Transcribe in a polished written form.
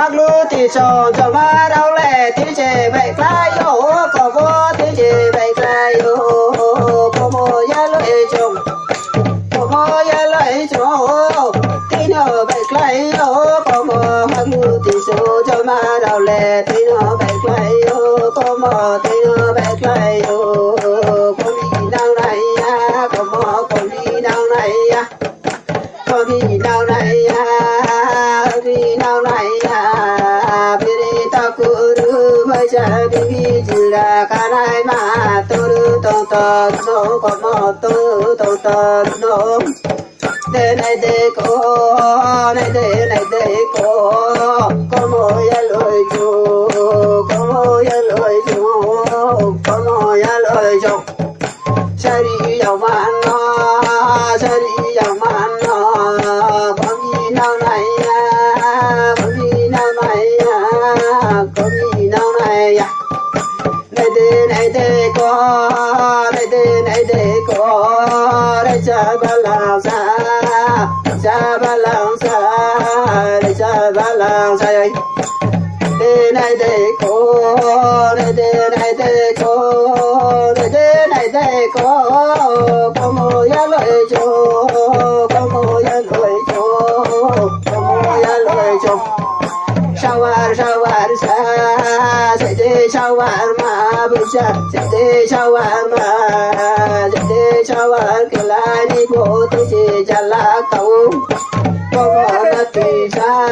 hắc lu thì cho mà đâu lệ thì chế vậy lại yo có vô thì chế vậy lại yo có mô ya lợi chồng có mô ya lợi chồng thì nó vậy lại yo có mô hắc lu thì cho mà đâu lệ thì nó vậy lại yo có mô thì nó vậy lại yo có đi đâu này ya có mô có đi đâu này ya có đi đâu này ya đi đâu này ya biri takuru baca di jila kanai ma turu tonton no komo tonton no de ko ne de ko komo ya loi ju komo ya loi ju komo ya loi ju sari ya man no sari ya man no có gì nào này có gì nào này có gì nào này này thế có này có này cha ba lang sa này cha ba lang sa này thế có này thế có mô ya lợi cho có mô ya lợi cho có mô ya lợi cho shawar sa sẽ đi shawar ma buja sẽ đi shawar cái lai đi bộ tôi chỉ chả là cầu có mô na tùy sa